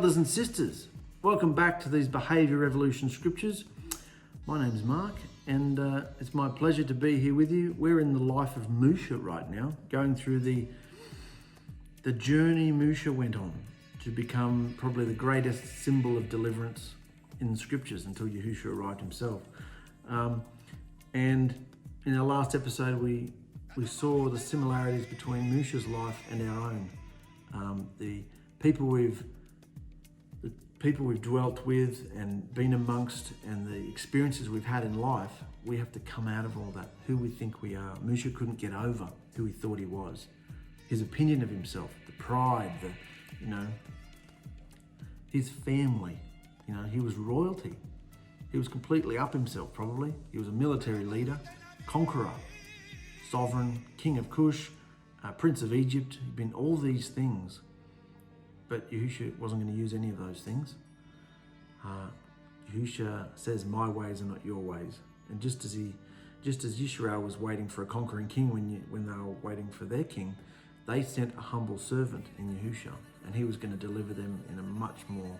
brothers and sisters, welcome back to these Behaviour Revolution scriptures. My name's Mark, and it's my pleasure to be here with you. We're in the life of Yahusha right now, going through the journey Yahusha went on to become probably the greatest symbol of deliverance in the scriptures until Yahusha arrived himself. And in our last episode, we saw the similarities between Yahusha's life and our own. The people we've dwelt with and been amongst, and the experiences we've had in life, we have to come out of all that, who we think we are. Yahusha couldn't get over who he thought he was. His opinion of himself, the pride, his family, he was royalty. He was completely up himself, probably. He was a military leader, conqueror, sovereign, king of Cush, prince of Egypt. He'd been all these things. But Yahusha wasn't going to use any of those things. Yahusha says, my ways are not your ways. And just as Yisrael was waiting for a conquering king when they were waiting for their king, they sent a humble servant in Yahusha, and he was going to deliver them in a much more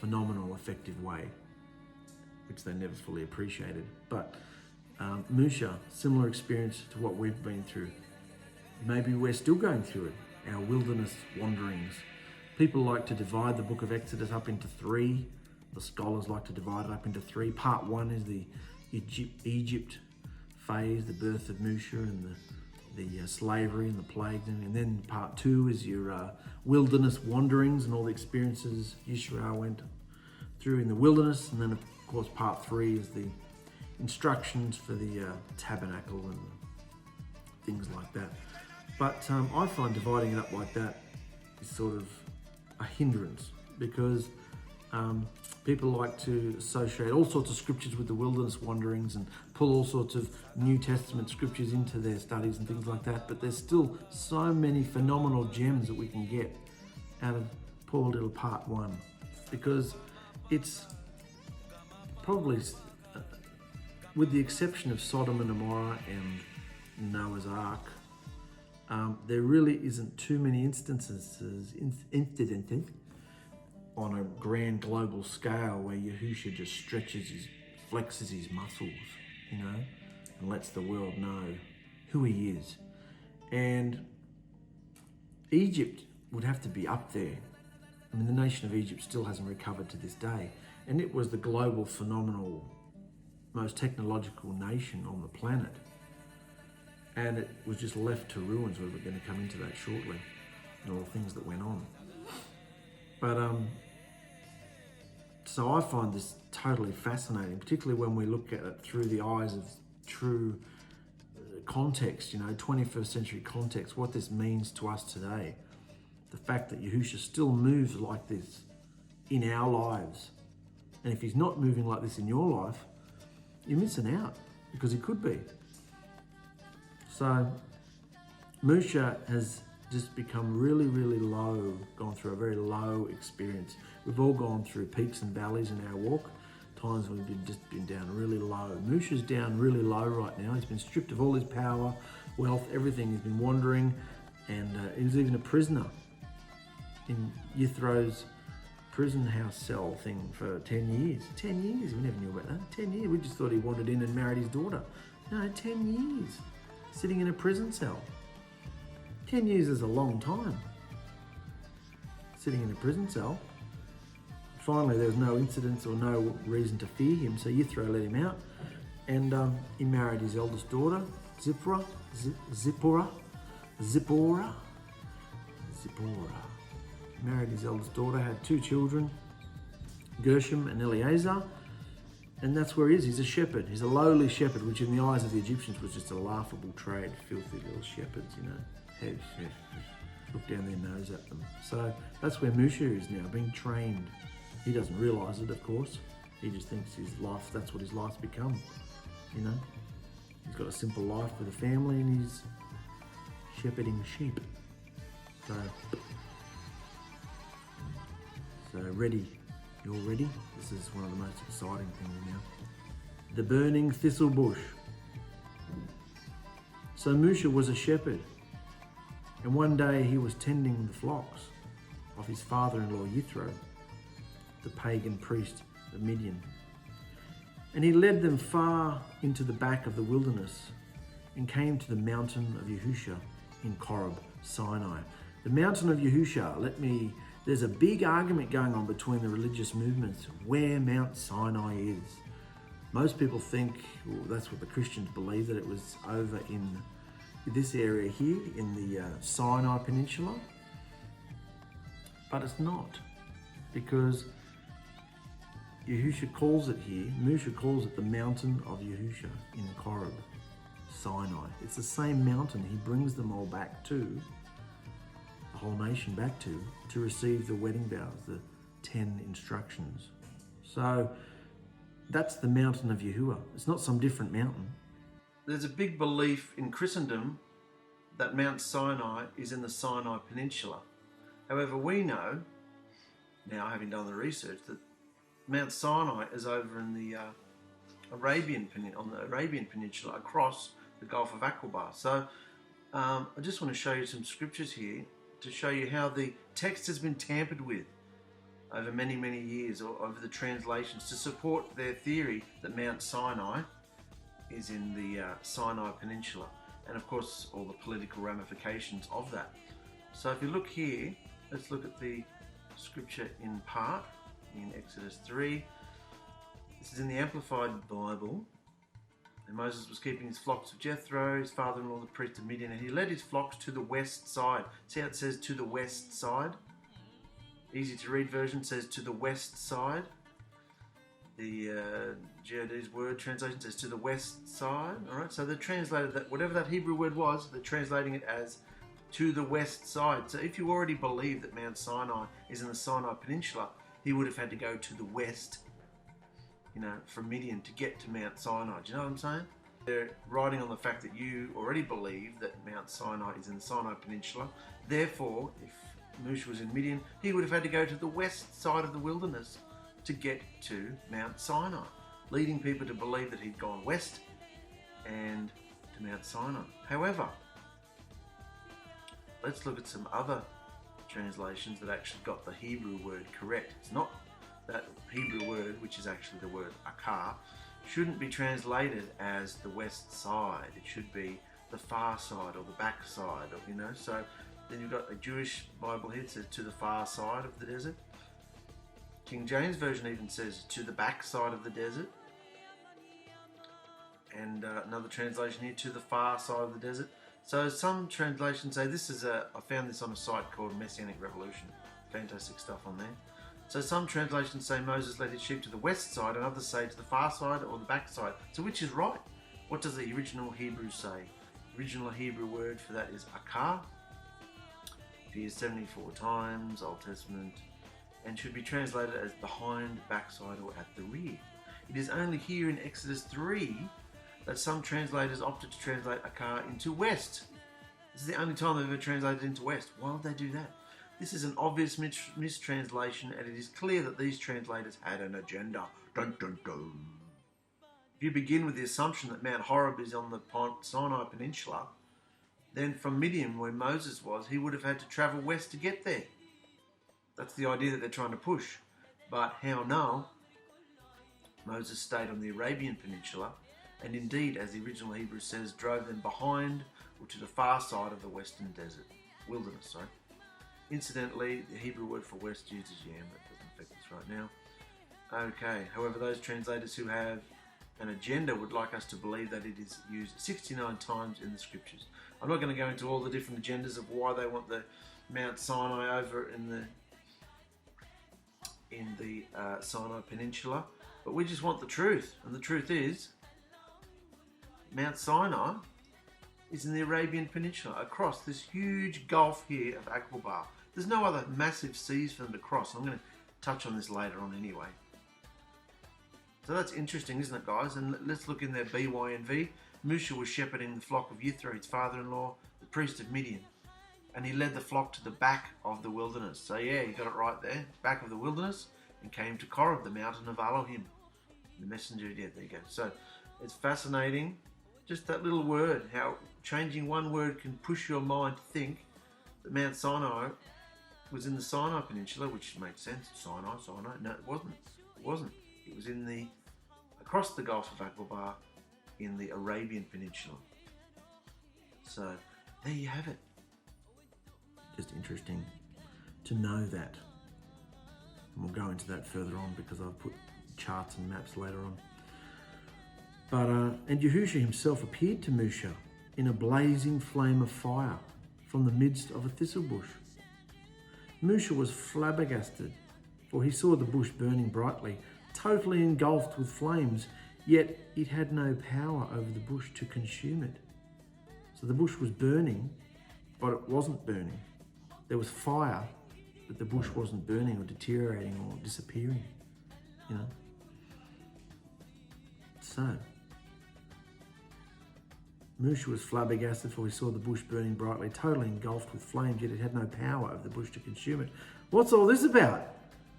phenomenal, effective way, which they never fully appreciated. But Yahusha, similar experience to what we've been through. Maybe we're still going through it, our wilderness wanderings. People like to divide the book of Exodus up into three. The scholars like to divide it up into three. Part one is the Egypt phase, the birth of Yahusha and the slavery and the plagues. And then part two is your wilderness wanderings and all the experiences Yisrael went through in the wilderness. And then, of course, part three is the instructions for the tabernacle and things like that. But I find dividing it up like that is sort of a hindrance, because people like to associate all sorts of scriptures with the wilderness wanderings and pull all sorts of New Testament scriptures into their studies and things like that. But there's still so many phenomenal gems that we can get out of poor little part one, because it's probably, with the exception of Sodom and Gomorrah and Noah's Ark, there really isn't too many incidents on a grand global scale where Yahusha just flexes his muscles, and lets the world know who he is. And Egypt would have to be up there. I mean, the nation of Egypt still hasn't recovered to this day. And it was the global, phenomenal, most technological nation on the planet. And it was just left to ruins. We're going to come into that shortly, and all the things that went on. But so I find this totally fascinating, particularly when we look at it through the eyes of true context, 21st century context, what this means to us today. The fact that Yahusha still moves like this in our lives. And if he's not moving like this in your life, you're missing out, because he could be. So Yahusha has just become really, really low, gone through a very low experience. We've all gone through peaks and valleys in our walk, times when we've just been down really low. Yahusha's down really low right now. He's been stripped of all his power, wealth, everything. He's been wandering, and he was even a prisoner in Yithro's prison house cell thing for 10 years. 10 years, we never knew about that. 10 years, we just thought he wandered in and married his daughter. No, 10 years, sitting in a prison cell. 10 years is a long time, sitting in a prison cell. Finally, there was no incidents or no reason to fear him, so Yithro let him out, and he married his eldest daughter, Zipporah. Married his eldest daughter, had two children, Gershom and Eliezer, and that's where he is. He's a shepherd. He's a lowly shepherd, which in the eyes of the Egyptians was just a laughable trade. Filthy little shepherds, look down their nose at them. So that's where Yahusha is now, being trained. He doesn't realise it, of course. He just thinks his life, that's what his life's become. He's got a simple life with a family, and he's shepherding sheep. So ready. You're ready? This is one of the most exciting things now. The burning Thistle-Bush. So Yahusha was a shepherd, and one day he was tending the flocks, of his father-in-law Yithro, the pagan priest of Midian. And he led them far into the back of the wilderness and came to the mountain of Yahusha in Ḳoṛb, Sinai. The mountain of Yahusha, there's a big argument going on between the religious movements where Mount Sinai is. Most people think, well, that's what the Christians believe, that it was over in this area here in the Sinai Peninsula. But it's not, because Yahusha calls it here, Musha calls it the mountain of Yahusha in Ḳoṛb, Sinai. It's the same mountain he brings them all back to, the whole nation back to receive the wedding vows, the 10 instructions. So that's the mountain of Yahuwah. It's not some different mountain. There's a big belief in Christendom that Mount Sinai is in the Sinai Peninsula. However, we know, now having done the research, that Mount Sinai is over in the Arabian Peninsula across the Gulf of Aqaba. So I just want to show you some scriptures here to show you how the text has been tampered with over many, many years, or over the translations, to support their theory that Mount Sinai is in the Sinai Peninsula, and of course all the political ramifications of that. So if you look here, let's look at the scripture in part in Exodus 3. This is in the Amplified Bible. And Moses was keeping his flocks of Jethro, his father-in-law, the priest of Midian, and he led his flocks to the west side. See how it says to the west side? Easy to read version says to the west side. The jourdae's word translation says to the west side. All right, so they translated that, whatever that Hebrew word was, they're translating it as to the west side. So if you already believe that Mount Sinai is in the Sinai Peninsula, he would have had to go to the west, from Midian to get to Mount Sinai. Do you know what I'm saying? They're writing on the fact that you already believe that Mount Sinai is in the Sinai Peninsula. Therefore, if Musha was in Midian, he would have had to go to the west side of the wilderness to get to Mount Sinai, leading people to believe that he'd gone west and to Mount Sinai. However, let's look at some other translations that actually got the Hebrew word correct. It's not that Hebrew word, which is actually the word akar, shouldn't be translated as the west side. It should be the far side or the back side, so then you've got a Jewish Bible here that says to the far side of the desert. King James Version even says to the back side of the desert. And another translation here, to the far side of the desert. So some translations say, I found this on a site called Messianic Revolution. Fantastic stuff on there. So some translations say Moses led his sheep to the west side, and others say to the far side or the back side. So which is right? What does the original Hebrew say? The original Hebrew word for that is akar. Appears 74 times, Old Testament, and should be translated as behind, backside, or at the rear. It is only here in Exodus 3 that some translators opted to translate akar into west. This is the only time they've ever translated into west. Why would they do that? This is an obvious mistranslation, and it is clear that these translators had an agenda. Dun, dun, dun. If you begin with the assumption that Mount Horeb is on the Sinai Peninsula, then from Midian, where Moses was, he would have had to travel west to get there. That's the idea that they're trying to push. But how now? Moses stayed on the Arabian Peninsula, and indeed, as the original Hebrew says, drove them behind or to the far side of the western wilderness. Incidentally, the Hebrew word for west uses yam. That doesn't affect us right now. Okay, however, those translators who have an agenda would like us to believe that it is used 69 times in the scriptures. I'm not going to go into all the different agendas of why they want the Mount Sinai over in the Sinai Peninsula, but we just want the truth, and the truth is Mount Sinai is in the Arabian Peninsula, across this huge gulf here of Aqaba. There's no other massive seas for them to cross. I'm going to touch on this later on anyway. So that's interesting, isn't it, guys? And let's look in there, B, Y, and V. Musha was shepherding the flock of Yithro, his father-in-law, the priest of Midian, and he led the flock to the back of the wilderness. So yeah, you got it right there, back of the wilderness, and came to Ḳoṛb, the mountain of Elohim, the messenger. Yeah, there you go. So it's fascinating, just that little word, how changing one word can push your mind to think that Mount Sinai was in the Sinai Peninsula, which made sense. Sinai. No, it wasn't. It wasn't. It was across the Gulf of Aqaba in the Arabian Peninsula. So there you have it. Just interesting to know that. And we'll go into that further on because I've put charts and maps later on. But and Yahusha himself appeared to Musha in a blazing flame of fire from the midst of a thistle bush. Musha was flabbergasted, for he saw the bush burning brightly, totally engulfed with flames, yet it had no power over the bush to consume it. So the bush was burning, but it wasn't burning. There was fire, but the bush wasn't burning or deteriorating or disappearing, you know. So, Musha was flabbergasted, for he saw the bush burning brightly, totally engulfed with flames, yet it had no power over the bush to consume it. What's all this about?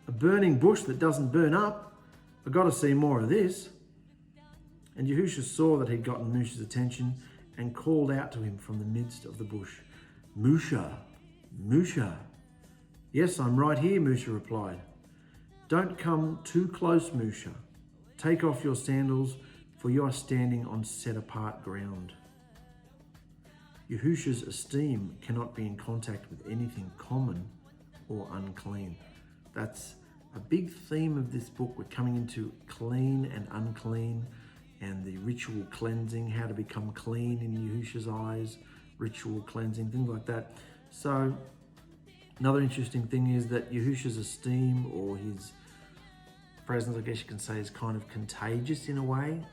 A burning bush that doesn't burn up? I've got to see more of this. And Yahusha saw that he'd gotten Musha's attention and called out to him from the midst of the bush, Musha, Musha. Yes, I'm right here, Musha replied. Don't come too close, Musha. Take off your sandals, for you are standing on set-apart ground. Yahusha's esteem cannot be in contact with anything common or unclean. That's a big theme of this book. We're coming into clean and unclean and the ritual cleansing, how to become clean in Yahusha's eyes, ritual cleansing, things like that. So another interesting thing is that Yahusha's esteem, or his presence, I guess you can say, is kind of contagious in a way.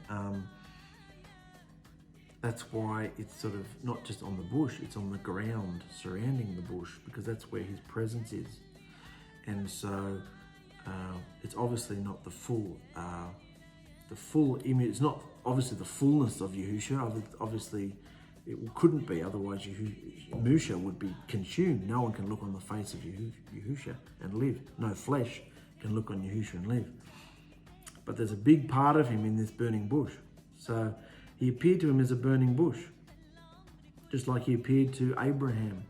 That's why it's sort of not just on the bush, it's on the ground surrounding the bush, because that's where his presence is. And so it's obviously not the full image. It's not obviously the fullness of Yahusha. Obviously it couldn't be, otherwise Musha would be consumed. No one can look on the face of Yahusha and live. No flesh can look on Yahusha and live. But there's a big part of him in this burning bush. So he appeared to him as a burning bush, just like he appeared to Abraham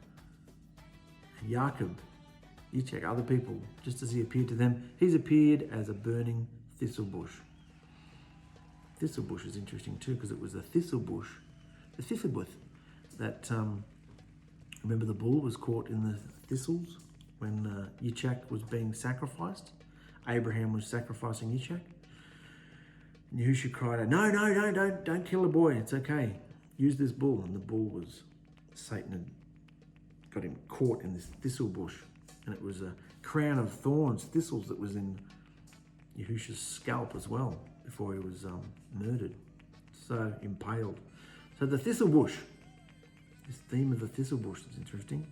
and Jacob, Yitzchak, other people. Just as he appeared to them, he's appeared as a burning thistle bush. Thistle bush is interesting too, because it was the thistle bush, the 𝗪𝗪𝗪, that remember the bull was caught in the thistles when Yitzchak was being sacrificed. Abraham was sacrificing Yitzchak. And Yahusha cried out, no, don't kill the boy, it's okay. Use this bull. And the bull was, Satan had got him caught in this thistle bush. And it was a crown of thorns, thistles, that was in Yahusha's scalp as well before he was murdered. So impaled. So the thistle bush, this theme of the thistle bush is interesting.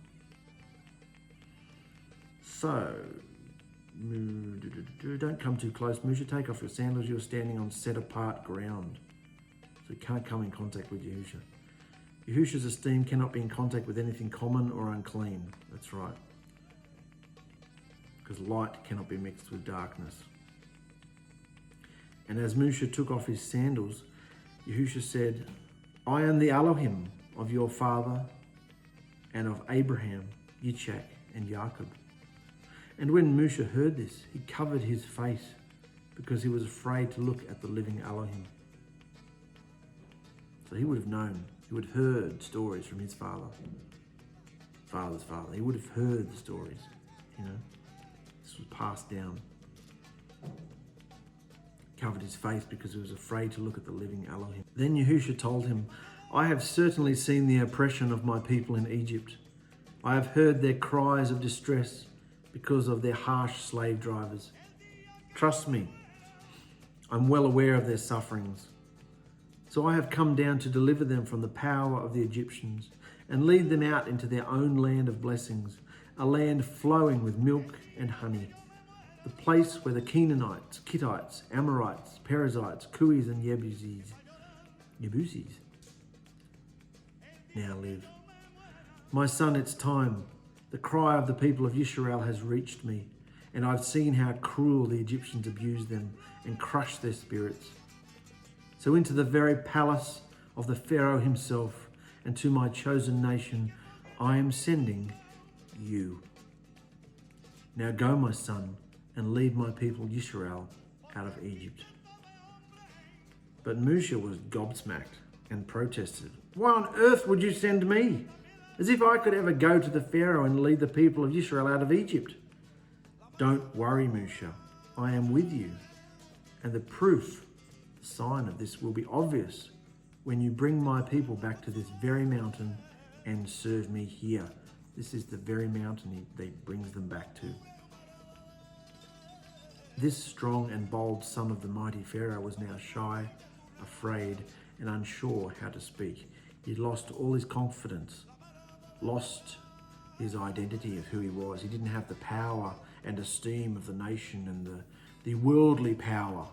So, don't come too close, Musha. Take off your sandals. You're standing on set-apart ground. So you can't come in contact with Yahusha. Yahusha's esteem cannot be in contact with anything common or unclean. That's right. Because light cannot be mixed with darkness. And as Musha took off his sandals, Yahusha said, I am the Elohim of your father and of Abraham, Yitzchak, and Jacob. And when Musha heard this, he covered his face because he was afraid to look at the living Elohim. So he would have known, he would have heard stories from his father's father. He would have heard the stories, you know. This was passed down. Covered his face because he was afraid to look at the living Elohim. Then Yahusha told him, I have certainly seen the oppression of my people in Egypt. I have heard their cries of distress because of their harsh slave drivers. Trust me, I'm well aware of their sufferings. So I have come down to deliver them from the power of the Egyptians and lead them out into their own land of blessings, a land flowing with milk and honey, the place where the Canaanites, Kittites, Amorites, Perizzites, Cuis, and Yebusis now live. My son, it's time. The cry of the people of Israel has reached me, and I've seen how cruel the Egyptians abuse them and crush their spirits. So into the very palace of the Pharaoh himself and to my chosen nation, I am sending you. Now go, my son, and lead my people Yisrael out of Egypt. But Moshe was gobsmacked and protested. Why on earth would you send me? As if I could ever go to the Pharaoh and lead the people of Israel out of Egypt. Don't worry, Moshe. I am with you. And the proof, the sign of this will be obvious when you bring my people back to this very mountain and serve me here. This is the very mountain he brings them back to. This strong and bold son of the mighty Pharaoh was now shy, afraid, and unsure how to speak. He'd lost all his confidence, lost his identity of who he was. He didn't have the power and esteem of the nation and the worldly power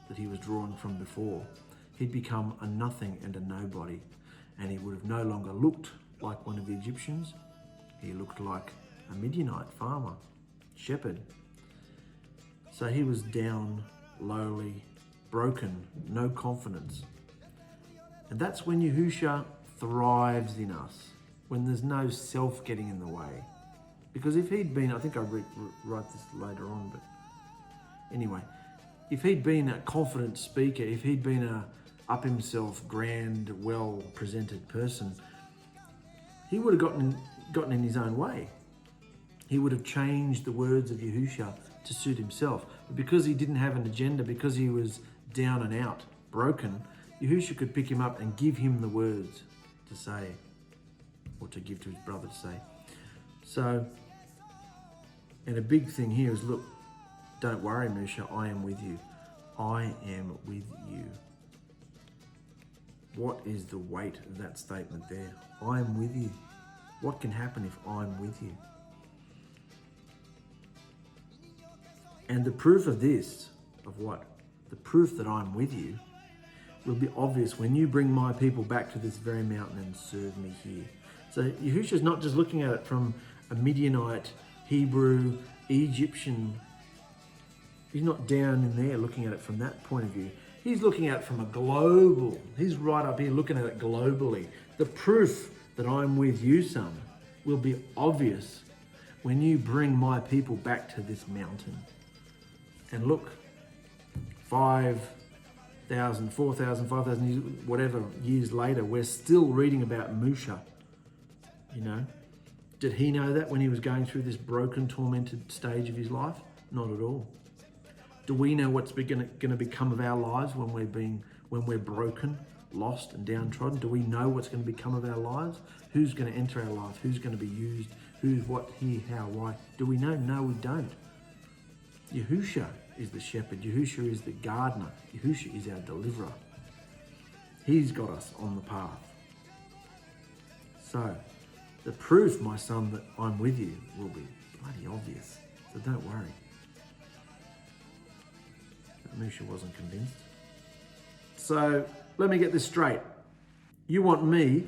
that he was drawn from before. He'd become a nothing and a nobody, and he would have no longer looked like one of the Egyptians. He looked like a Midianite farmer, shepherd. So he was down, lowly, broken, no confidence. And that's when Yahusha thrives in us, when there's no self getting in the way. Because if he'd been, I think I write this later on, but anyway, if he'd been a confident speaker, if he'd been a up himself, grand, well-presented person, he would have gotten in his own way. He would have changed the words of Yahusha to suit himself. But because he didn't have an agenda, because he was down and out, broken, Yahusha could pick him up and give him the words to say, or to give to his brother to say. So, and a big thing here is, look, don't worry, Moshe, I am with you. I am with you. What is the weight of that statement there? I am with you. What can happen if I'm with you? And the proof of this, of what? The proof that I'm with you will be obvious when you bring my people back to this very mountain and serve me here. So Yahusha's not just looking at it from a Midianite, Hebrew, Egyptian. He's not down in there looking at it from that point of view. He's looking at it from a global. He's right up here looking at it globally. The proof that I'm with you, son, will be obvious when you bring my people back to this mountain. And look, 5,000, 4,000, 5,000 years, whatever years later, we're still reading about Moshe. You know, did he know that when he was going through this broken, tormented stage of his life? Not at all. Do we know what's going to become of our lives when we're broken, lost and downtrodden? Do we know what's going to become of our lives? Who's going to enter our life? Who's going to be used? Who's what, here, how, why? Do we know? No, we don't. Yahusha is the shepherd. Yahusha is the gardener. Yahusha is our deliverer. He's got us on the path. So, the proof, my son, that I'm with you will be bloody obvious. So don't worry. But Moshe wasn't convinced. So, let me get this straight. You want me,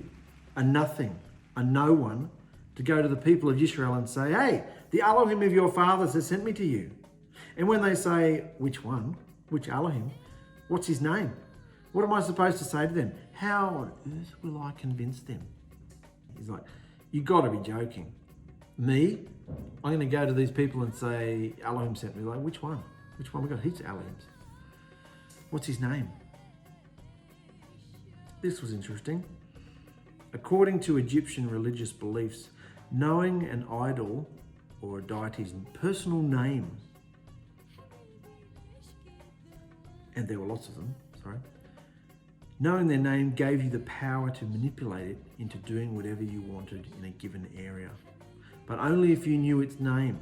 a nothing, a no one, to go to the people of Israel and say, hey, the Elohim of your fathers has sent me to you. And when they say, which one? Which Elohim? What's his name? What am I supposed to say to them? How on earth will I convince them? He's like, you got to be joking. Me? I'm going to go to these people and say, Elohim sent me. Like, which one? Which one? We've got heaps of Elohims. What's his name? This was interesting. According to Egyptian religious beliefs, knowing an idol or a deity's personal name, and there were lots of them, knowing their name gave you the power to manipulate it into doing whatever you wanted in a given area, but only if you knew its name.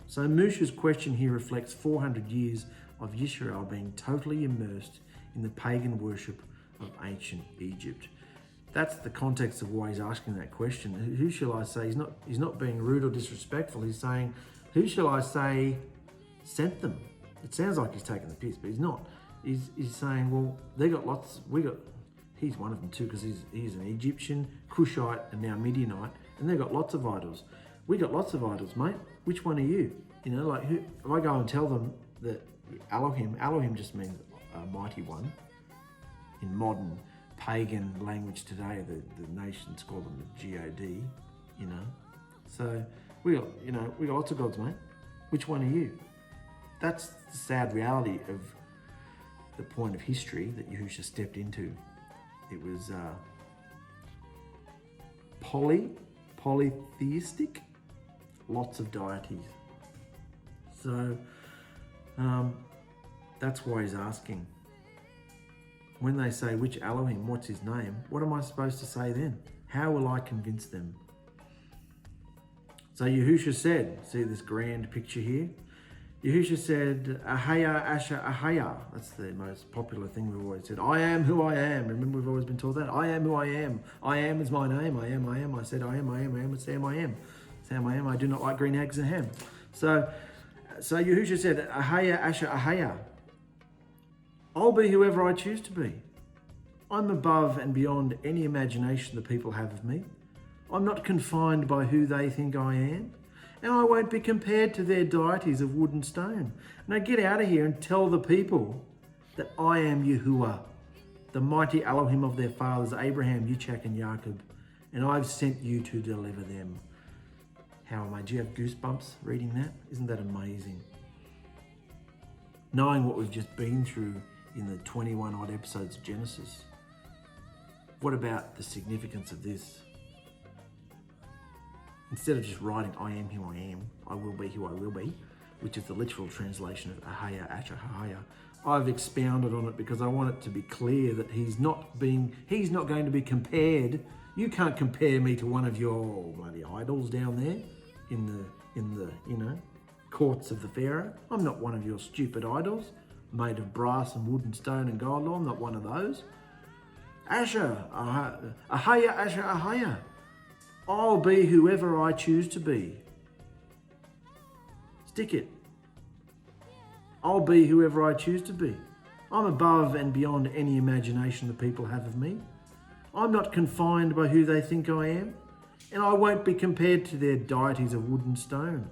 So Moshe's question here reflects 400 years of Israel being totally immersed in the pagan worship of ancient Egypt. That's the context of why he's asking that question. Who shall I say? He's not being rude or disrespectful. He's saying, who shall I say sent them? It sounds like he's taking the piss, but he's not. He's saying, well, they got lots. He's one of them too, because he's an Egyptian, Cushite, and now Midianite, and they've got lots of idols. We got lots of idols, mate. Which one are you? You know, like, if I go and tell them that Elohim just means mighty one. In modern pagan language today, the nations call them the God, you know. So We got lots of gods, mate. Which one are you? That's the sad reality of the point of history that Yahusha stepped into. It was polytheistic, lots of deities. So that's why he's asking. When they say, which Elohim, what's his name? What am I supposed to say then? How will I convince them? So Yahusha said, see this grand picture here? Yahusha said, 𝗖𝗛𝗓𝗓. That's the most popular thing we've always said. I am who I am. Remember, we've always been taught that. I am who I am. I am is my name. I am. I said I am. It's Sam I am. Sam I am. I do not like green eggs and ham. So Yahusha said, 𝗖𝗛𝗓𝗓. I'll be whoever I choose to be. I'm above and beyond any imagination the people have of me. I'm not confined by who they think I am, and I won't be compared to their deities of wood and stone. Now get out of here and tell the people that I am Yahuwah, the mighty Elohim of their fathers, Abraham, 𝗑𝗥, and 𝗪𝗏, and I've sent you to deliver them. How am I? Do you have goosebumps reading that? Isn't that amazing? Knowing what we've just been through in the 21 odd episodes of Genesis, what about the significance of this? Instead of just writing, I am who I am, I will be who I will be, which is the literal translation of 𝗖𝗛𝗓𝗓, I've expounded on it because I want it to be clear that he's not going to be compared. You can't compare me to one of your bloody idols down there in the courts of the Pharaoh. I'm not one of your stupid idols made of brass and wood and stone and gold. I'm not one of those. 𝗖𝗛𝗓𝗓. I'll be whoever I choose to be. Stick it. I'll be whoever I choose to be. I'm above and beyond any imagination the people have of me. I'm not confined by who they think I am, and I won't be compared to their deities of wood and stone.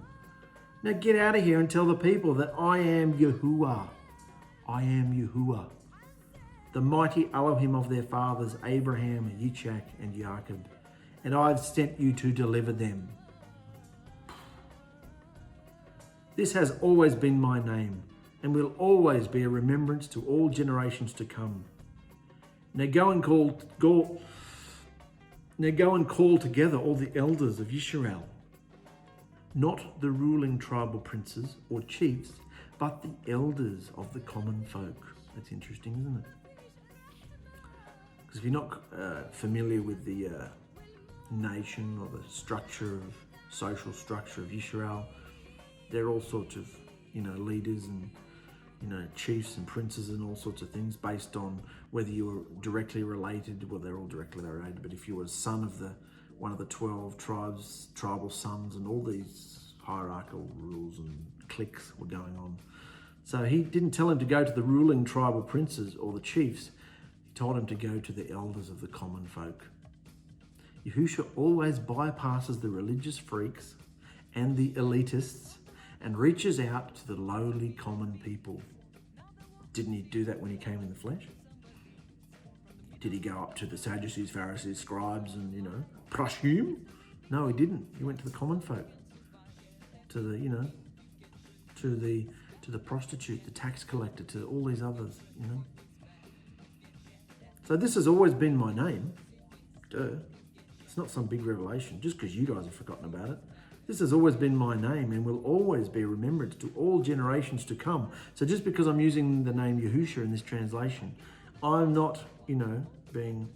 Now get out of here and tell the people that I am Yahuwah. I am Yahuwah, the mighty Elohim of their fathers, Abraham, 𝗪𝗥, and 𝗪𝗏, and I've sent you to deliver them. This has always been my name, and will always be a remembrance to all generations to come. Now go and call together all the elders of Yisrael, not the ruling tribal princes or chiefs, but the elders of the common folk. That's interesting, isn't it? Because if you're not familiar with the nation or the social structure of Yisrael, there are all sorts of, leaders and, chiefs and princes and all sorts of things based on whether you were directly related. Well, they're all directly related, but if you were a son of one of the 12 tribes, tribal sons, and all these hierarchical rules and cliques were going on. So he didn't tell him to go to the ruling tribal princes or the chiefs. He told him to go to the elders of the common folk. Yahusha always bypasses the religious freaks and the elitists and reaches out to the lowly common people. Didn't he do that when he came in the flesh? Did he go up to the Sadducees, Pharisees, scribes and, proshume? No, he didn't. He went to the common folk, to the prostitute, the tax collector, to all these others, So this has always been my name. Duh. It's not some big revelation, just because you guys have forgotten about it. This has always been my name and will always be remembered to all generations to come. So just because I'm using the name Yahusha in this translation, I'm not, being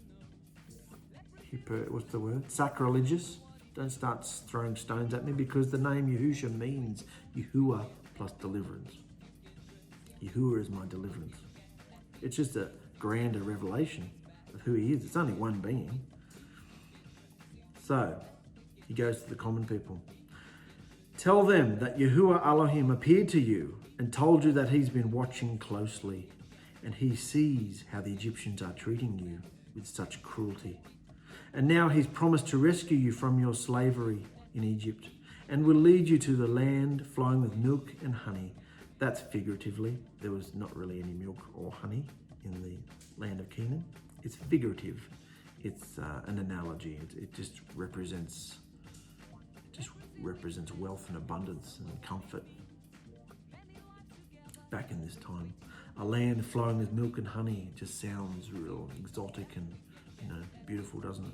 sacrilegious. Don't start throwing stones at me, because the name Yahusha means Yahuwah plus deliverance. Yahuwah is my deliverance. It's just a grander revelation of who he is. It's only one being. So he goes to the common people. Tell them that Yahuwah Elohim appeared to you and told you that he's been watching closely, and he sees how the Egyptians are treating you with such cruelty. And now he's promised to rescue you from your slavery in Egypt and will lead you to the land flowing with milk and honey. That's figuratively. There was not really any milk or honey in the land of Canaan. It's figurative. It's an analogy. It just represents just represents wealth and abundance and comfort back in this time. A land flowing with milk and honey just sounds real exotic and, beautiful, doesn't it?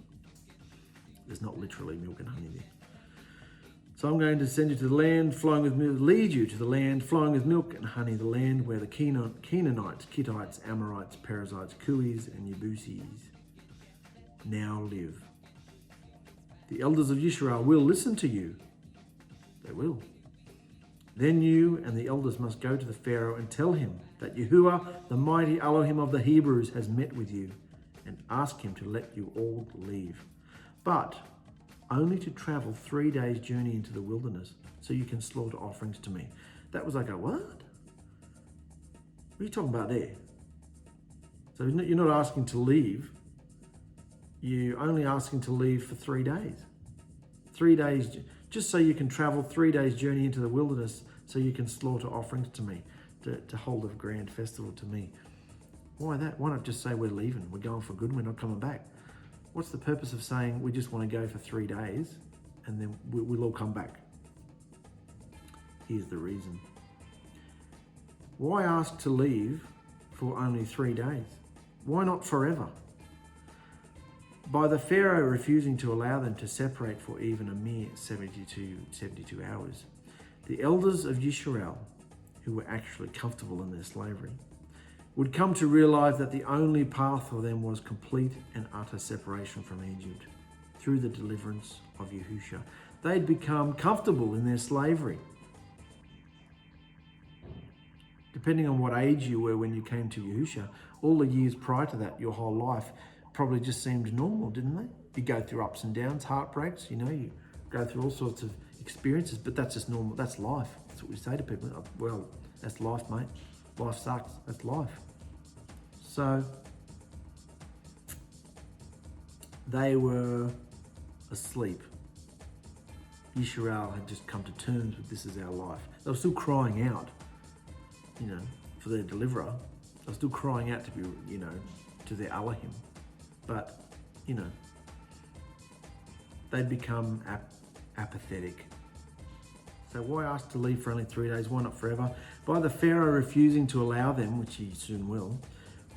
There's not literally milk and honey there. So I'm going to send you to the land flowing with milk, lead you to the land flowing with milk and honey, the land where the Canaanites, Hittites, Amorites, Perizzites, Cuis, and Yebuses now live. The elders of Yisrael will listen to you. They will. Then you and the elders must go to the Pharaoh and tell him that Yahuwah, the mighty Elohim of the Hebrews, has met with you, and ask him to let you all leave. But only to travel 3 days' journey into the wilderness so you can slaughter offerings to me. That was like a what? What are you talking about there? So you're not asking to leave. You're only asking to leave for 3 days. 3 days, just so you can travel 3 days' journey into the wilderness so you can slaughter offerings to me, to hold a grand festival to me. Why that? Why not just say we're leaving, we're going for good and we're not coming back? What's the purpose of saying we just want to go for 3 days and then we'll all come back? Here's the reason. Why ask to leave for only 3 days? Why not forever? By the Pharaoh refusing to allow them to separate for even a mere 72 hours, the elders of Yisrael, who were actually comfortable in their slavery, would come to realize that the only path for them was complete and utter separation from Egypt through the deliverance of Yahusha. They'd become comfortable in their slavery. Depending on what age you were when you came to Yahusha, all the years prior to that, your whole life probably just seemed normal, didn't they? You go through ups and downs, heartbreaks, you go through all sorts of experiences, but that's just normal. That's life. That's what we say to people. Well, that's life, mate. Life sucks. That's life. So they were asleep. Yisrael had just come to terms with this is our life. They were still crying out, for their deliverer. They were still crying out to be, to their Elohim. But, they'd become apathetic. So why ask to leave for only 3 days? Why not forever? By the Pharaoh refusing to allow them, which he soon will,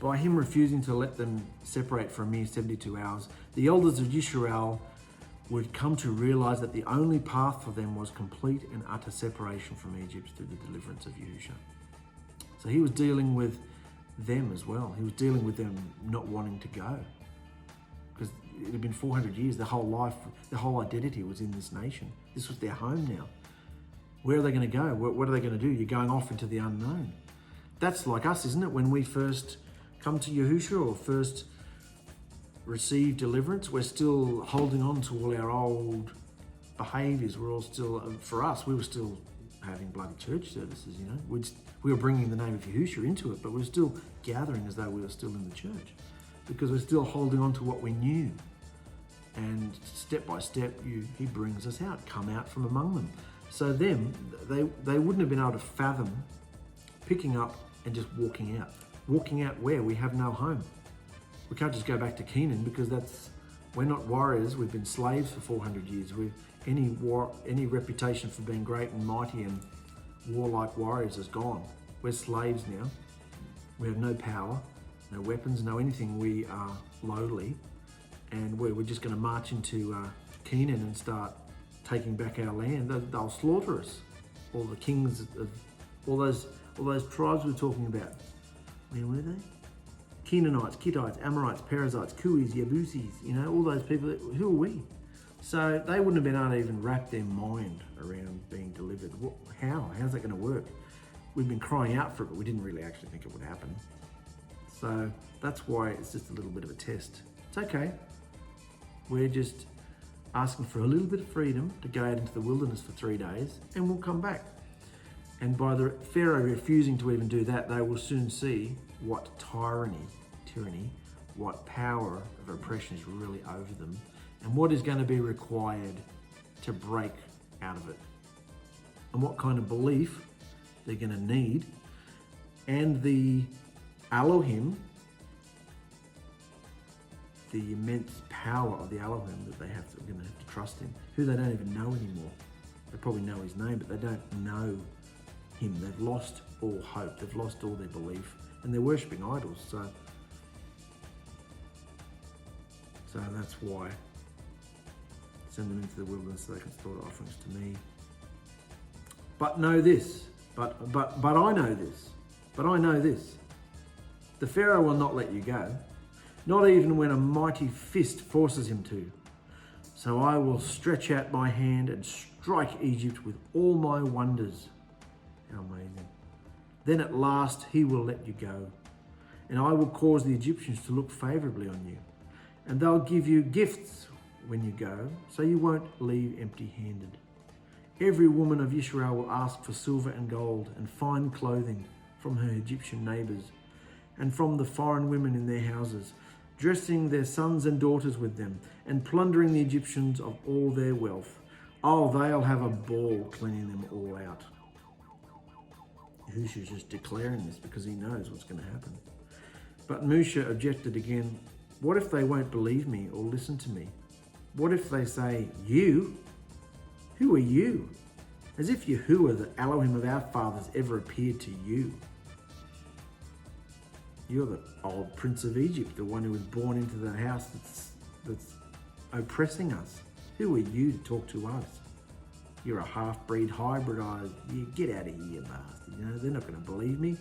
by him refusing to let them separate for a mere 72 hours, the elders of Yisrael would come to realize that the only path for them was complete and utter separation from Egypt through the deliverance of Yahusha. So he was dealing with them as well. He was dealing with them not wanting to go. Because it had been 400 years, their whole life, their whole identity was in this nation. This was their home now. Where are they going to go? What are they going to do? You're going off into the unknown. That's like us, isn't it? When we first come to Yahusha or first receive deliverance, we're still holding on to all our old behaviours. We're all still, for us, we were still having bloody church services, We were bringing the name of Yahusha into it, but we were still gathering as though we were still in the church because we're still holding on to what we knew. And step by step, he brings us out, come out from among them. So them, they wouldn't have been able to fathom picking up and just walking out. Walking out where? We have no home. We can't just go back to Canaan because we're not warriors. We've been slaves for 400 years. Any reputation for being great and mighty and warlike warriors is gone. We're slaves now. We have no power, no weapons, no anything. We are lowly, and we're just going to march into Canaan and start taking back our land. They'll slaughter us. All the kings of all those tribes we're talking about. Where were they? Canaanites, Hittites, Amorites, Perizzites, Cuis, Yebuses, all those people. Who are we? So they wouldn't have been able to even wrap their mind around being delivered. How's that going to work? We've been crying out for it, but we didn't really actually think it would happen. So that's why it's just a little bit of a test. It's okay. We're just asking for a little bit of freedom to go out into the wilderness for 3 days, and we'll come back. And by the Pharaoh refusing to even do that, they will soon see what tyranny, what power of oppression is really over them, and what is going to be required to break out of it, and what kind of belief they're going to need, and the Elohim, immense power of the Elohim that they're going to have to trust in, who they don't even know anymore. They probably know his name, but they don't know him. They've lost all hope. They've lost all their belief, and they're worshipping idols. So that's why. Send them into the wilderness so they can slaughter offerings to me. But know this. But I know this. But I know this. The Pharaoh will not let you go, not even when a mighty fist forces him to. So I will stretch out my hand and strike Egypt with all my wonders. How amazing. Then at last he will let you go, and I will cause the Egyptians to look favourably on you, and they'll give you gifts when you go, so you won't leave empty-handed. Every woman of Israel will ask for silver and gold and fine clothing from her Egyptian neighbours, and from the foreign women in their houses, dressing their sons and daughters with them, and plundering the Egyptians of all their wealth. Oh, they'll have a ball cleaning them all out. Yahusha's just declaring this because he knows what's going to happen. But Moshe objected again. What if they won't believe me or listen to me? What if they say, you? Who are you? As if Yahuwah, the Elohim of our fathers, ever appeared to you. You're the old prince of Egypt, the one who was born into the house that's oppressing us. Who are you to talk to us? You're a half-breed hybridized. You get out of here, bastard. You know, they're not going to believe me.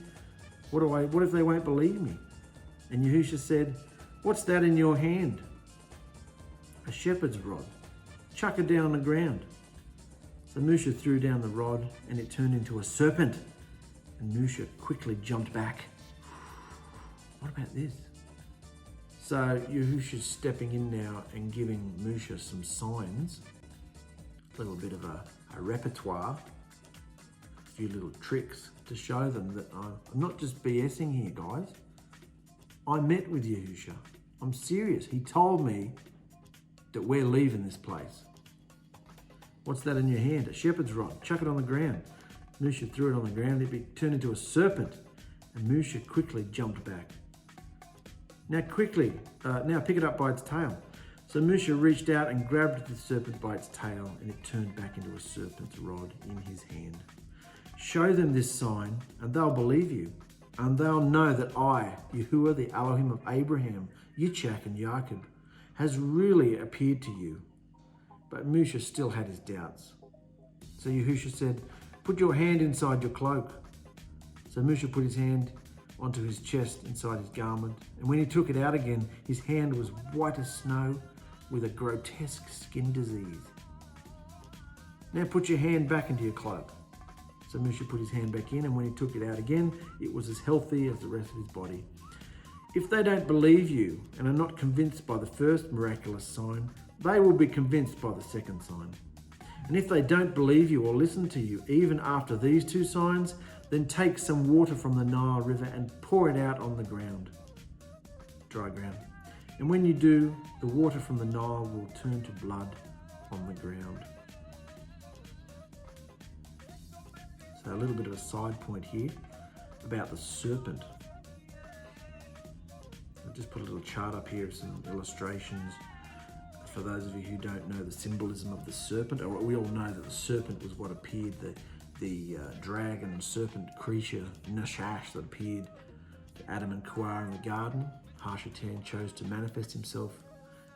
What if they won't believe me? And Yahusha said, what's that in your hand? A shepherd's rod. Chuck it down on the ground. So Moshe threw down the rod and it turned into a serpent. And Moshe quickly jumped back. What about this? So Yahusha's stepping in now and giving Moshe some signs. A little bit of a repertoire. A few little tricks to show them that I'm not just BSing here, guys. I met with Yahusha. I'm serious. He told me that we're leaving this place. What's that in your hand? A shepherd's rod. Chuck it on the ground. Moshe threw it on the ground. It turned into a serpent. And Moshe quickly jumped back. Now pick it up by its tail. So Moshe reached out and grabbed the serpent by its tail, and it turned back into a serpent's rod in his hand. Show them this sign, and they'll believe you. And they'll know that I, Yahuwah, the Elohim of Abraham, Yitzchak, and Jacob, has really appeared to you. But Moshe still had his doubts. So Yahusha said, put your hand inside your cloak. So Moshe put his hand onto his chest inside his garment. And when he took it out again, his hand was white as snow with a grotesque skin disease. Now put your hand back into your cloak. So Moshe put his hand back in, and when he took it out again, it was as healthy as the rest of his body. If they don't believe you and are not convinced by the first miraculous sign, they will be convinced by the second sign. And if they don't believe you or listen to you, even after these two signs, then take some water from the Nile River and pour it out on the ground, dry ground. And when you do, the water from the Nile will turn to blood on the ground. So a little bit of a side point here about the serpent. I'll just put a little chart up here of some illustrations. For those of you who don't know the symbolism of the serpent, we all know that the serpent was what appeared, the dragon serpent creature, Nashash, that appeared to Adam and Eva in the garden. Ⅎ chose to manifest himself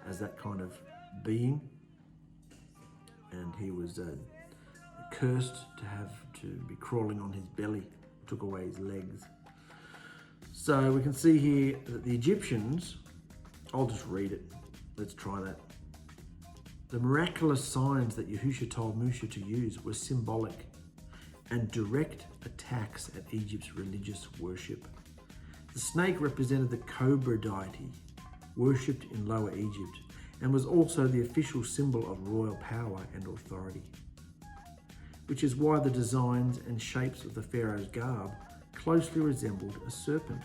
as that kind of being, and he was cursed to be crawling on his belly, took away his legs. So we can see here that the Egyptians, I'll just read it, let's try that. The miraculous signs that Yahusha told Moshe to use were symbolic and direct attacks at Egypt's religious worship. The snake represented the cobra deity, worshipped in Lower Egypt, and was also the official symbol of royal power and authority, which is why the designs and shapes of the pharaoh's garb closely resembled a serpent.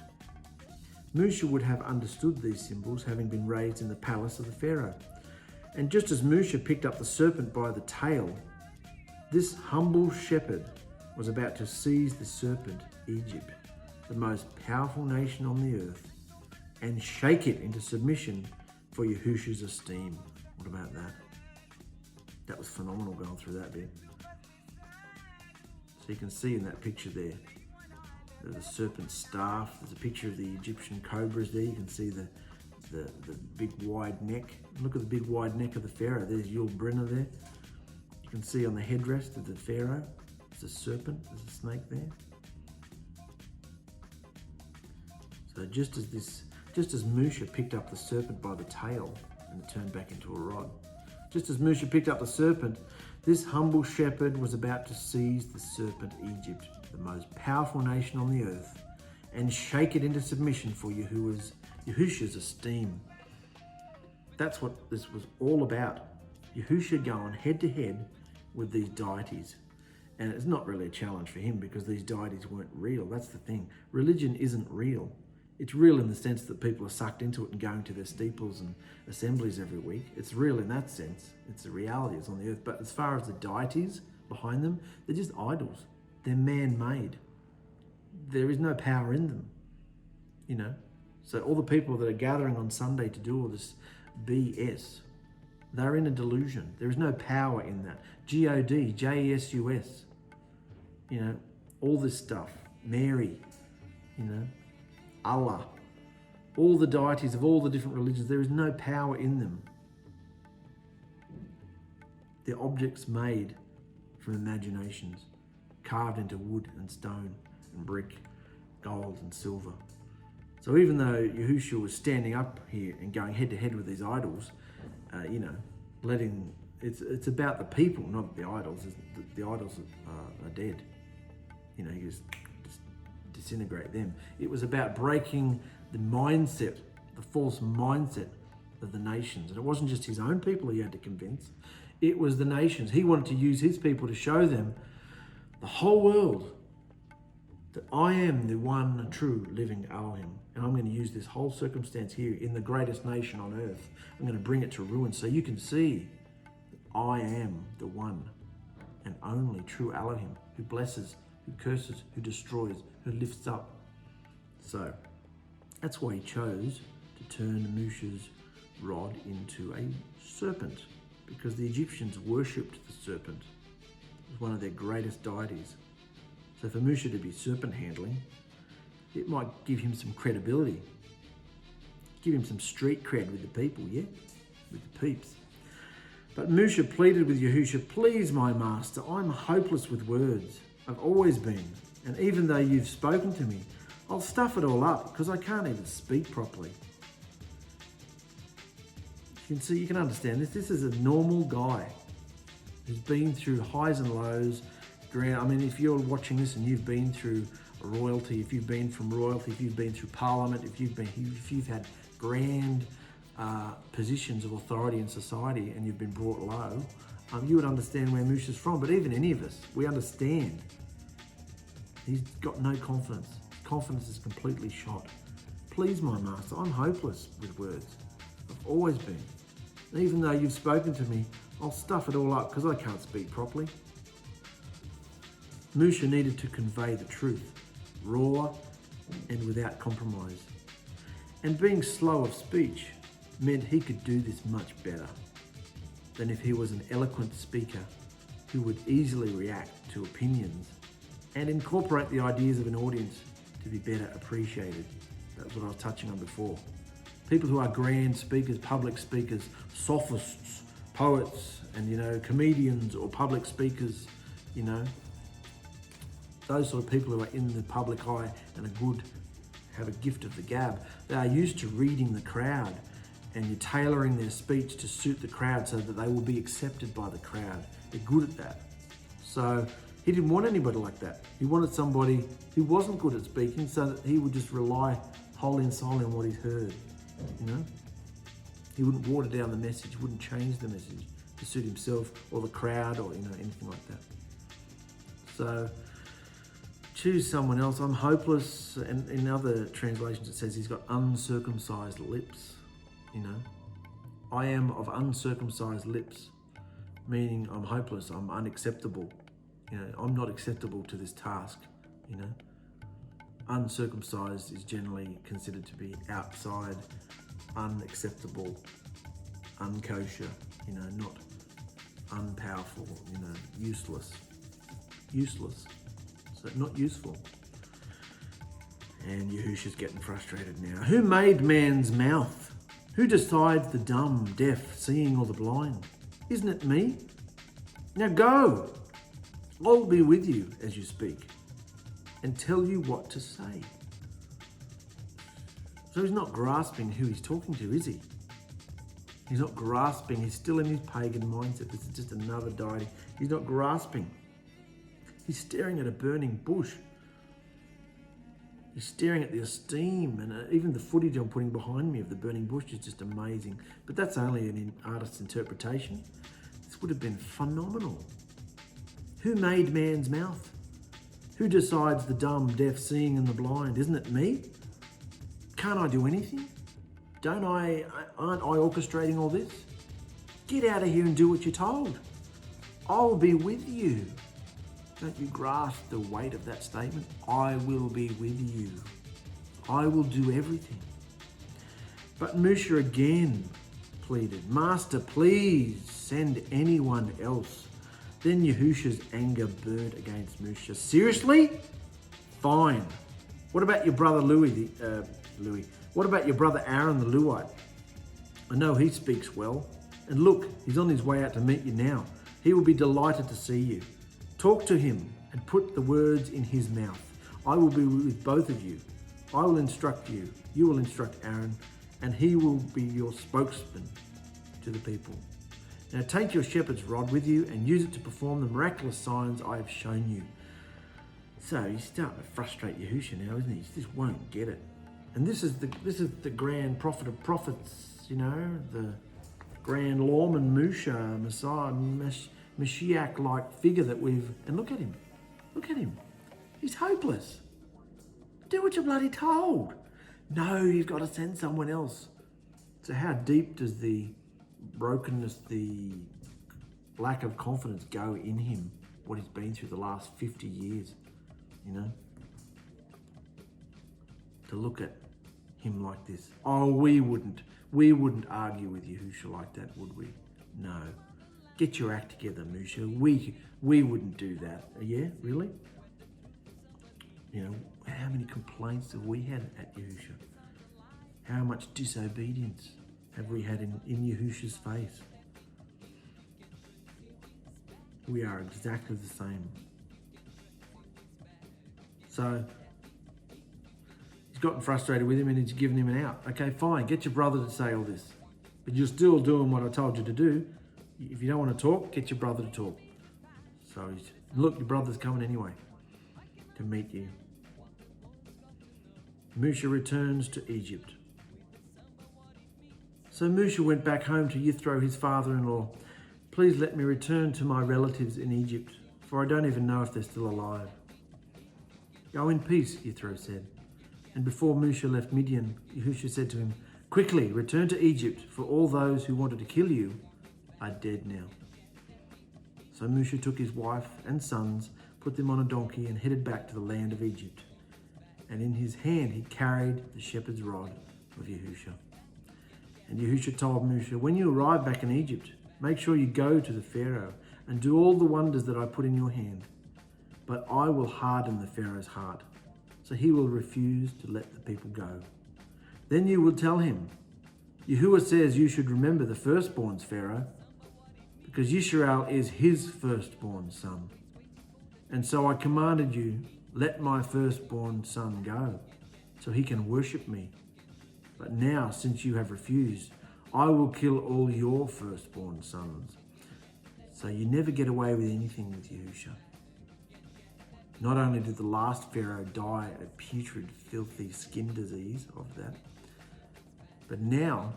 Moshe would have understood these symbols, having been raised in the palace of the pharaoh. And just as Moshe picked up the serpent by the tail, this humble shepherd was about to seize the serpent, Egypt, the most powerful nation on the earth, and shake it into submission for Yahusha's esteem. What about that? That was phenomenal going through that bit. So you can see in that picture there, there's a serpent's staff. There's a picture of the Egyptian cobras there. You can see the big wide neck. Look at the big wide neck of the pharaoh. There's 𝗷𝗓𝗓𝗏 there. You can see on the headrest of the pharaoh, there's a serpent, there's a snake there. So just as Musha picked up the serpent by the tail and it turned back into a rod, just as Musha picked up the serpent, this humble shepherd was about to seize the serpent Egypt, the most powerful nation on the earth, and shake it into submission for Yahusha's esteem. That's what this was all about. Yahusha going head to head with these deities. And it's not really a challenge for him because these deities weren't real. That's the thing. Religion isn't real. It's real in the sense that people are sucked into it and going to their steeples and assemblies every week. It's real in that sense. It's a reality. It's on the earth. But as far as the deities behind them, they're just idols. They're man-made. There is no power in them, you know. So all the people that are gathering on Sunday to do all this BS, they're in a delusion. There is no power in that. God, JESUS, you know, all this stuff. Mary, you know, Allah, all the deities of all the different religions, there is no power in them. They're objects made from imaginations, carved into wood and stone and brick, gold and silver. So even though Yahusha was standing up here and going head to head with these idols, you know, it's about the people, not the idols. The idols are dead. You know, you just disintegrate them. It was about breaking the mindset, the false mindset of the nations. And it wasn't just his own people he had to convince. It was the nations. He wanted to use his people to show them, the whole world, that I am the one true living Elohim. And I'm going to use this whole circumstance here in the greatest nation on earth. I'm going to bring it to ruin so you can see that I am the one and only true Elohim, who blesses, who curses, who destroys, who lifts up. So that's why he chose to turn Musha's rod into a serpent, because the Egyptians worshipped the serpent. It was one of their greatest deities. So for Musha to be serpent handling, it might give him some credibility, give him some street cred with the people, yeah? With the peeps. But Musha pleaded with Yahusha, please, my master, I'm hopeless with words. I've always been. And even though you've spoken to me, I'll stuff it all up because I can't even speak properly. You can see, you can understand this. This is a normal guy who's been through highs and lows. I mean, if you're watching this and you've been through royalty, if you've been from royalty, if you've been through parliament, if you've had grand positions of authority in society and you've been brought low, you would understand where Musha's from. But even any of us, we understand. He's got no confidence. Confidence is completely shot. Please, my master, I'm hopeless with words. I've always been. And even though you've spoken to me, I'll stuff it all up because I can't speak properly. Musha needed to convey the truth, raw and without compromise. And being slow of speech meant he could do this much better than if he was an eloquent speaker who would easily react to opinions and incorporate the ideas of an audience to be better appreciated. That's what I was touching on before. People who are grand speakers, public speakers, sophists, poets, and, you know, comedians or public speakers, you know, those sort of people who are in the public eye and have a gift of the gab, they are used to reading the crowd, and you're tailoring their speech to suit the crowd so that they will be accepted by the crowd. They're good at that. So he didn't want anybody like that. He wanted somebody who wasn't good at speaking so that he would just rely wholly and solely on what he's heard, you know? He wouldn't water down the message, wouldn't change the message to suit himself or the crowd or, you know, anything like that. So choose someone else. I'm hopeless. And in other translations it says he's got uncircumcised lips, you know. I am of uncircumcised lips, meaning I'm hopeless, I'm unacceptable. You know, I'm not acceptable to this task, you know. Uncircumcised is generally considered to be outside, unacceptable, unkosher, not unpowerful, useless. Useless. So not useful. And Yahusha's getting frustrated now. Who made man's mouth? Who decides the dumb, deaf, seeing, or the blind? Isn't it me? Now go. I'll be with you as you speak and tell you what to say. So he's not grasping who he's talking to, is he? He's not grasping. He's still in his pagan mindset. This is just another deity. He's not grasping. He's staring at a burning bush. He's staring at the esteem, and even the footage I'm putting behind me of the burning bush is just amazing. But that's only an artist's interpretation. This would have been phenomenal. Who made man's mouth? Who decides the dumb, deaf, seeing, and the blind? Isn't it me? Can't I do anything? Aren't I orchestrating all this? Get out of here and do what you're told. I'll be with you. Don't you grasp the weight of that statement? I will be with you. I will do everything. But Musha again pleaded, Master, please send anyone else. Then Yahusha's anger burned against Musha. Seriously? Fine. What about your brother Louis? What about your brother Aaron the Levite? I know he speaks well. And look, he's on his way out to meet you now. He will be delighted to see you. Talk to him and put the words in his mouth. I will be with both of you. I will instruct you. You will instruct Aaron, and he will be your spokesman to the people. Now take your shepherd's rod with you and use it to perform the miraculous signs I have shown you. So he's starting to frustrate Yahusha now, isn't he? He just won't get it. And this is the grand prophet of prophets, the grand lawman Musha, Messiah, Mashiach-like figure that and look at him. He's hopeless. Do what you're bloody told. No, you've got to send someone else. So how deep does the brokenness, the lack of confidence go in him, what he's been through the last 50 years, To look at him like this. Oh, we wouldn't argue with Yahusha like that, would we? No. Get your act together, Musha. We wouldn't do that. Yeah, really? How many complaints have we had at Yahusha? How much disobedience have we had in Yahusha's face? We are exactly the same. So, he's gotten frustrated with him and he's given him an out. Okay, fine, get your brother to say all this. But you're still doing what I told you to do. If you don't want to talk, get your brother to talk. So look, your brother's coming anyway to meet you. Musha returns to Egypt. So Musha went back home to Yithro, his father-in-law. Please let me return to my relatives in Egypt, for I don't even know if they're still alive. Go in peace, Yithro said. And before Musha left Midian, Yahusha said to him, quickly return to Egypt, for all those who wanted to kill you are dead now. So Musha took his wife and sons, put them on a donkey and headed back to the land of Egypt. And in his hand he carried the shepherd's rod of Yahusha. And Yahusha told Musha, when you arrive back in Egypt, make sure you go to the Pharaoh and do all the wonders that I put in your hand. But I will harden the Pharaoh's heart, so he will refuse to let the people go. Then you will tell him, Yahuwah says you should remember the firstborns, Pharaoh, because Yisrael is his firstborn son. And so I commanded you, let my firstborn son go, so he can worship me. But now, since you have refused, I will kill all your firstborn sons. So you never get away with anything with Yahusha. Not only did the last Pharaoh die a putrid, filthy skin disease of that, but now,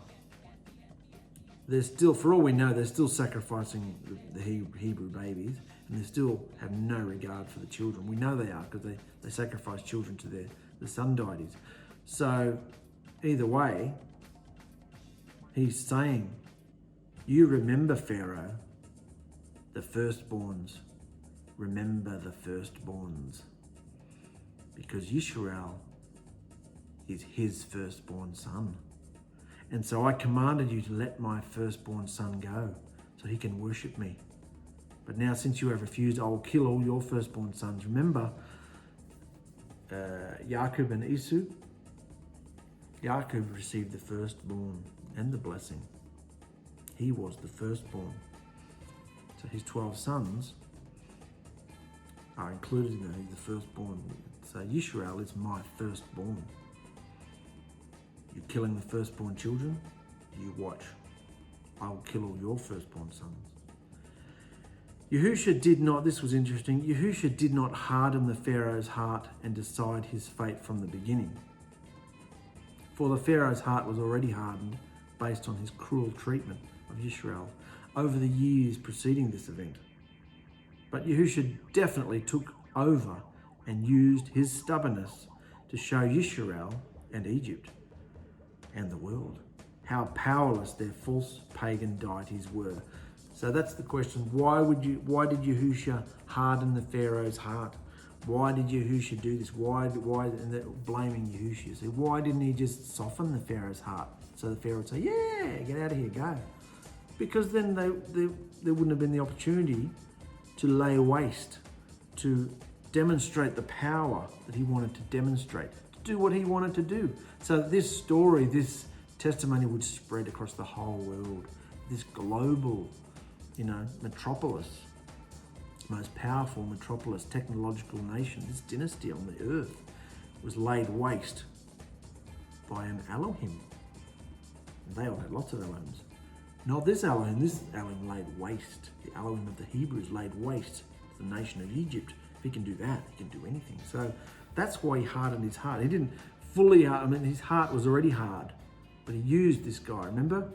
they're still, for all we know, they're still sacrificing the Hebrew babies, and they still have no regard for the children. We know they are, because they sacrifice children to the sun deities. So, either way, he's saying, you remember Pharaoh, the firstborns. Remember the firstborns. Because Yisrael is his firstborn son. And so I commanded you to let my firstborn son go, so he can worship me. But now since you have refused, I will kill all your firstborn sons. Remember, Jacob and Esau? Jacob received the firstborn and the blessing. He was the firstborn. So his 12 sons are included in that. He's the firstborn. So Yisrael is my firstborn. You're killing the firstborn children? You watch. I will kill all your firstborn sons. Yahusha did not, this was interesting, Yahusha did not harden the Pharaoh's heart and decide his fate from the beginning. For the Pharaoh's heart was already hardened based on his cruel treatment of Yisrael over the years preceding this event. But Yahusha definitely took over and used his stubbornness to show Yisrael and Egypt and the world how powerless their false pagan deities were. So that's the question. Why did Yahusha harden the Pharaoh's heart? Why did Yahusha do this? And they're blaming Yahusha. So why didn't he just soften the Pharaoh's heart? So the Pharaoh would say, yeah, get out of here, go. Because then there wouldn't have been the opportunity to lay waste, to demonstrate the power that he wanted to demonstrate, to do what he wanted to do. So this story, this testimony would spread across the whole world. This global, metropolis, most powerful metropolis, technological nation, this dynasty on the earth was laid waste by an Elohim. And they all had lots of Elohims. Not this Elohim laid waste. The Elohim of the Hebrews laid waste to the nation of Egypt. If he can do that, he can do anything. So that's why he hardened his heart. He didn't fully his heart was already hard, but he used this guy. Remember,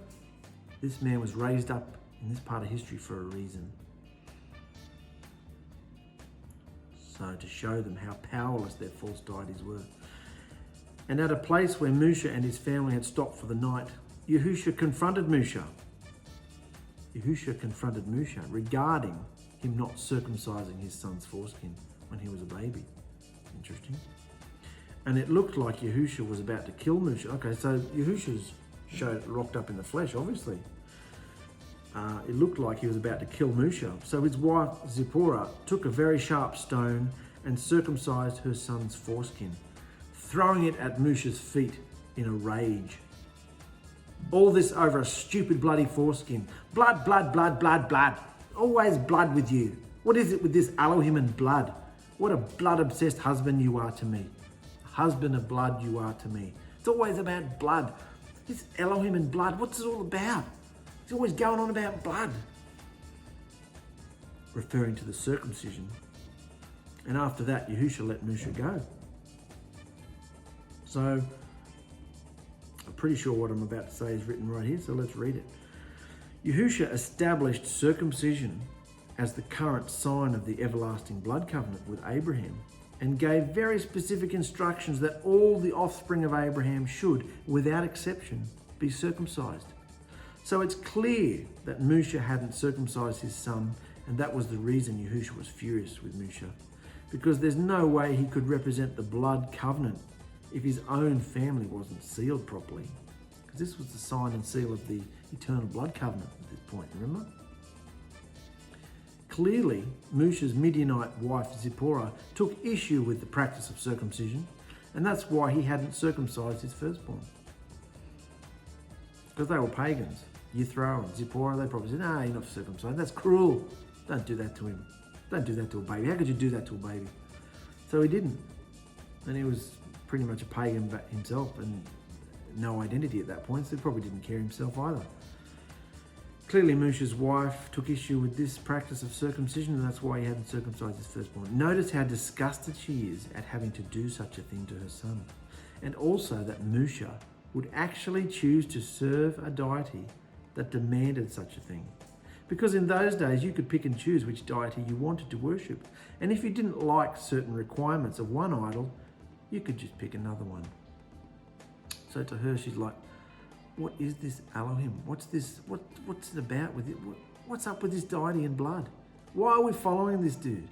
this man was raised up in this part of history for a reason. So to show them how powerless their false deities were. And at a place where Musha and his family had stopped for the night, Yahusha confronted Musha. Yahusha confronted Musha regarding him not circumcising his son's foreskin when he was a baby. Interesting. And it looked like Yahusha was about to kill Musha. Okay, so Yahusha's rocked up in the flesh, obviously. It looked like he was about to kill Musha. So his wife, Zipporah, took a very sharp stone and circumcised her son's foreskin, throwing it at Musha's feet in a rage. All this over a stupid bloody foreskin. Blood, blood, blood, blood, blood. Always blood with you. What is it with this Elohim and blood? What a blood-obsessed husband you are to me. Husband of blood you are to me. It's always about blood. This Elohim and blood, what's it all about? It's always going on about blood. Referring to the circumcision. And after that, Yahusha let Musha go. So, I'm pretty sure what I'm about to say is written right here, so let's read it. Yahusha established circumcision as the current sign of the everlasting blood covenant with Abraham and gave very specific instructions that all the offspring of Abraham should, without exception, be circumcised. So it's clear that Musha hadn't circumcised his son, and that was the reason Yahusha was furious with Musha, because there's no way he could represent the blood covenant if his own family wasn't sealed properly. Because this was the sign and seal of the eternal blood covenant at this point, remember? Clearly, Musha's Midianite wife Zipporah took issue with the practice of circumcision, and that's why he hadn't circumcised his firstborn. Because they were pagans. Yithro and Zipporah, they probably said, no, you're not circumcised. That's cruel. Don't do that to him. Don't do that to a baby. How could you do that to a baby? So he didn't. And he was pretty much a pagan himself and no identity at that point, so he probably didn't care himself either. Clearly, Musha's wife took issue with this practice of circumcision, and that's why he hadn't circumcised his firstborn. Notice how disgusted she is at having to do such a thing to her son. And also that Musha would actually choose to serve a deity that demanded such a thing. Because in those days, you could pick and choose which deity you wanted to worship. And if you didn't like certain requirements of one idol, you could just pick another one. So to her, she's like, what is this Elohim? What's this? What's it about with it? What's up with this deity in blood? Why are we following this dude?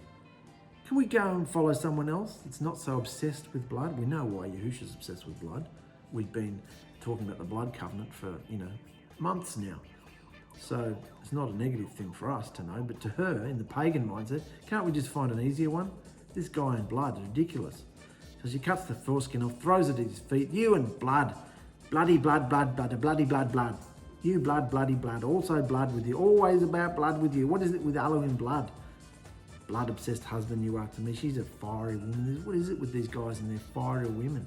Can we go and follow someone else that's not so obsessed with blood? We know why Yahusha's obsessed with blood. We've been talking about the blood covenant for, months now. So it's not a negative thing for us to know, but to her, in the pagan mindset, can't we just find an easier one? This guy in blood is ridiculous. So she cuts the foreskin off, throws it at his feet. You and blood. Bloody blood, blood, blood, bloody blood, blood. You blood, bloody blood, also blood with you. Always about blood with you. What is it with Elohim blood? Blood-obsessed husband you are to me. She's a fiery woman. What is it with these guys and their fiery women?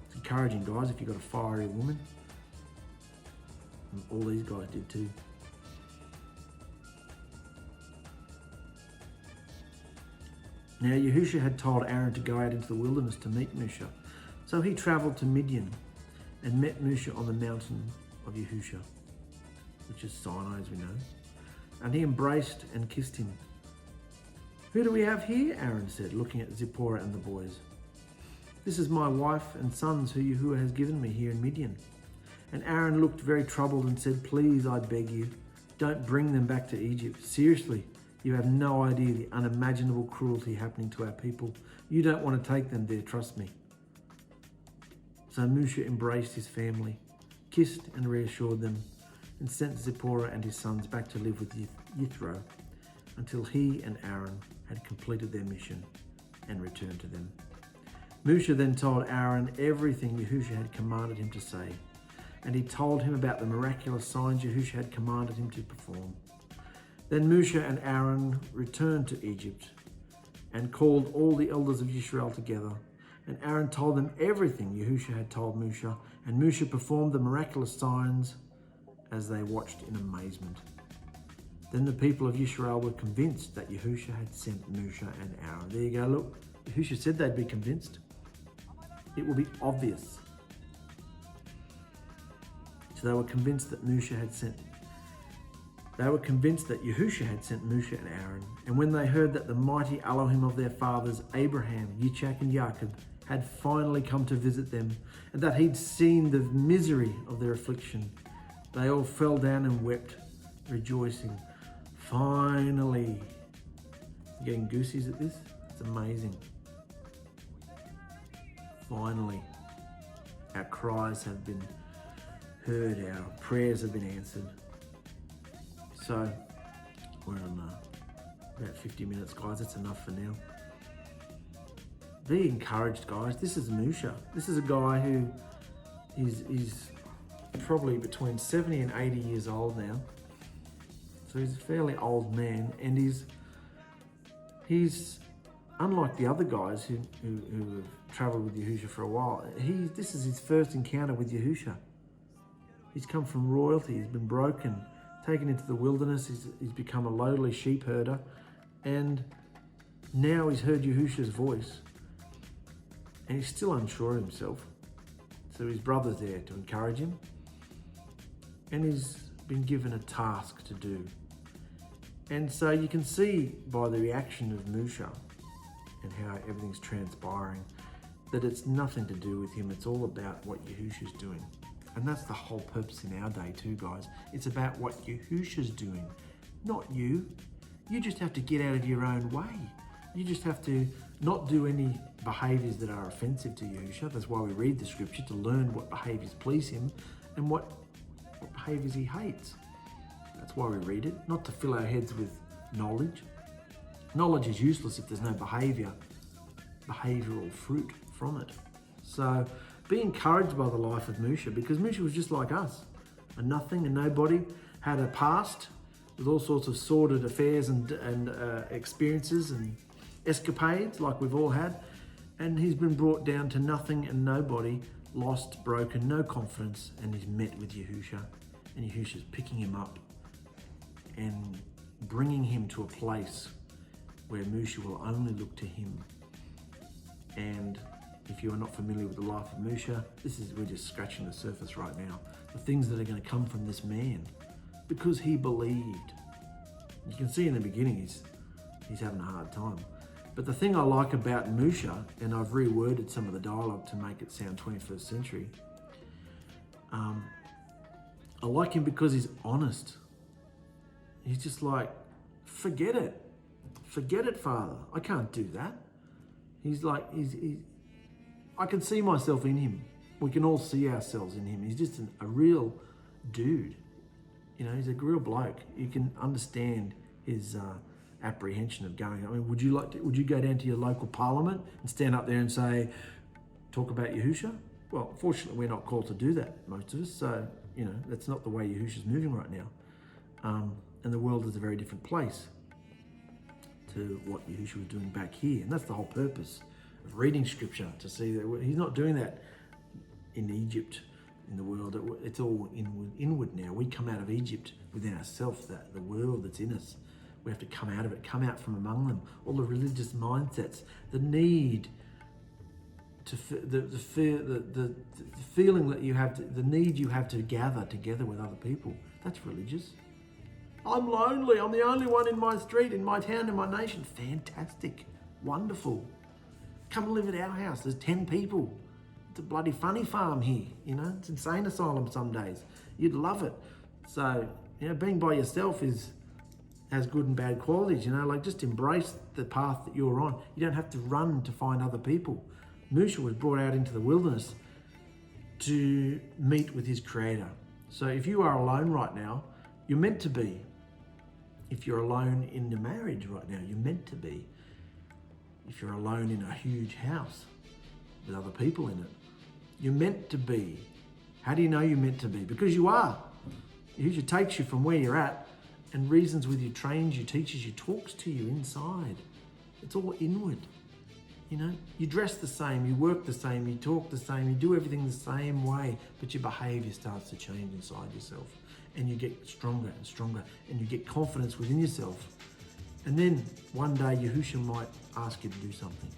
It's encouraging, guys, if you've got a fiery woman. And all these guys did too. Now Yahusha had told Aaron to go out into the wilderness to meet Musha. So he travelled to Midian and met Musha on the mountain of Yahusha, which is Sinai as we know. And he embraced and kissed him. Who do we have here? Aaron said, looking at Zipporah and the boys. This is my wife and sons who Yahuwah has given me here in Midian. And Aaron looked very troubled and said, please, I beg you, don't bring them back to Egypt. Seriously, you have no idea the unimaginable cruelty happening to our people. You don't want to take them there, trust me. So Musha embraced his family, kissed and reassured them, and sent Zipporah and his sons back to live with Yithro until he and Aaron had completed their mission and returned to them. Musha then told Aaron everything Yahusha had commanded him to say, and he told him about the miraculous signs Yahusha had commanded him to perform. Then Musha and Aaron returned to Egypt and called all the elders of Israel together. And Aaron told them everything Yahusha had told Musha, and Musha performed the miraculous signs as they watched in amazement. Then the people of Israel were convinced that Yahusha had sent Musha and Aaron. There you go, look, Yahusha said they'd be convinced. It will be obvious. So they were convinced that Yahusha had sent Musha and Aaron. And when they heard that the mighty Elohim of their fathers, Abraham, Yitzhak and Jacob, had finally come to visit them, and that he'd seen the misery of their affliction, they all fell down and wept, rejoicing. Finally. You getting goosies at this? It's amazing. Finally. Our cries have been heard, our prayers have been answered. So, we're on about 50 minutes, guys. That's enough for now. Be encouraged, guys. This is Musha. This is a guy who is probably between 70 and 80 years old now. So he's a fairly old man, and he's unlike the other guys who have travelled with Yahusha for a while. This is his first encounter with Yahusha. He's come from royalty. He's been broken, taken into the wilderness. He's become a lowly sheep herder, and now he's heard Yahusha's voice, and he's still unsure of himself. So his brother's there to encourage him, and he's been given a task to do. And so you can see by the reaction of Musha and how everything's transpiring that it's nothing to do with him. It's all about what Yahusha's doing. And that's the whole purpose in our day too, guys. It's about what Yahusha's doing, not you. You just have to get out of your own way. You just have to not do any behaviours that are offensive to Yahusha. That's why we read the scripture, to learn what behaviours please him and what behaviours he hates. That's why we read it, not to fill our heads with knowledge. Knowledge is useless if there's no behaviour, behavioural fruit from it. So be encouraged by the life of Musha, because Musha was just like us, a nothing, a nobody, had a past with all sorts of sordid affairs and experiences and escapades like we've all had, and he's been brought down to nothing and nobody, lost, broken, no confidence, and he's met with Yahusha, and Yahusha's picking him up and bringing him to a place where Musha will only look to him. And if you are not familiar with the life of Musha, we're just scratching the surface right now. The things that are going to come from this man, because he believed. You can see in the beginning he's having a hard time. But the thing I like about Musha, and I've reworded some of the dialogue to make it sound 21st century, I like him because he's honest. He's just like, forget it. Forget it, Father. I can't do that. He's like, I can see myself in him. We can all see ourselves in him. He's just a real dude. You know, he's a real bloke. You can understand his apprehension of going. I mean, would you go down to your local parliament and stand up there and say, talk about Yahusha? Well, fortunately, we're not called to do that, most of us. So, you know, that's not the way Yahusha's moving right now. And the world is a very different place to what Yahusha was doing back here. And that's the whole purpose of reading scripture, to see that he's not doing that in Egypt, in the world. It's all inward now. We come out of Egypt within ourselves, that the world that's in us. We have to come out of it, come out from among them. All the religious mindsets, the need to the feeling that you have, the need you have to gather together with other people. That's religious. I'm lonely. I'm the only one in my street, in my town, in my nation. Fantastic, wonderful. Come and live at our house. There's 10 people. It's a bloody funny farm here, you know. It's insane asylum some days. You'd love it. So, you know, being by yourself has good and bad qualities, you know. Like, just embrace the path that you're on. You don't have to run to find other people. Musha was brought out into the wilderness to meet with his creator. So if you are alone right now, you're meant to be. If you're alone in the marriage right now, you're meant to be. If you're alone in a huge house with other people in it, you're meant to be. How do you know you're meant to be? Because you are. Yahusha takes you from where you're at and reasons with you, trains you, teaches you, talks to you inside. It's all inward. You know, you dress the same, you work the same, you talk the same, you do everything the same way, but your behavior starts to change inside yourself. And you get stronger and stronger, and you get confidence within yourself. And then one day Yahusha might ask you to do something.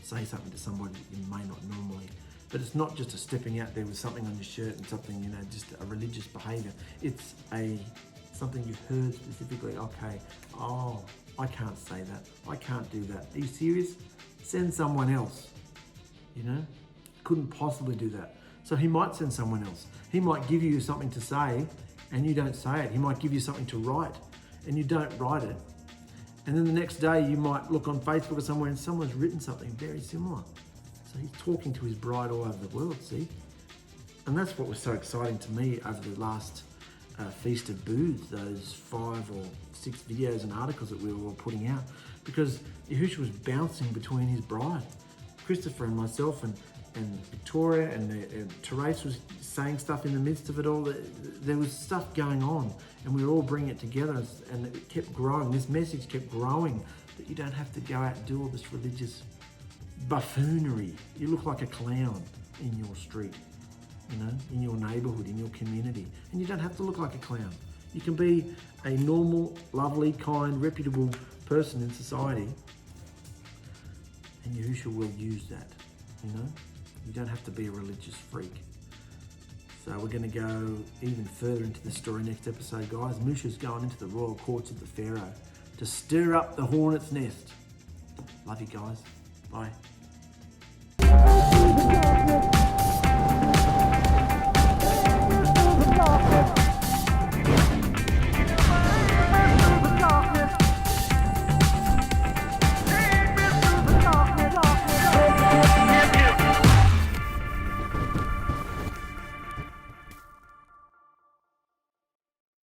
Say something to somebody that you may not normally. But it's not just a stepping out there with something on your shirt and something, you know, just a religious behavior. It's something you've heard specifically. Okay, oh, I can't say that. I can't do that. Are you serious? Send someone else, you know? Couldn't possibly do that. So he might send someone else. He might give you something to say and you don't say it. He might give you something to write and you don't write it. And then the next day you might look on Facebook or somewhere and someone's written something very similar. So he's talking to his bride all over the world, see? And that's what was so exciting to me over the last Feast of Booths, those 5 or 6 videos and articles that we were all putting out, because Yahusha was bouncing between his bride. Christopher and myself and Victoria and Therese was saying stuff in the midst of it all. There was stuff going on and we were all bringing it together, and it kept growing. This message kept growing, that you don't have to go out and do all this religious buffoonery. You look like a clown in your street, you know, in your neighborhood, in your community. And you don't have to look like a clown. You can be a normal, lovely, kind, reputable person in society, and Yahusha will use that, you know. You don't have to be a religious freak. So we're going to go even further into the story next episode, guys. Musha's going into the royal courts of the Pharaoh to stir up the hornet's nest. Love you guys. Bye.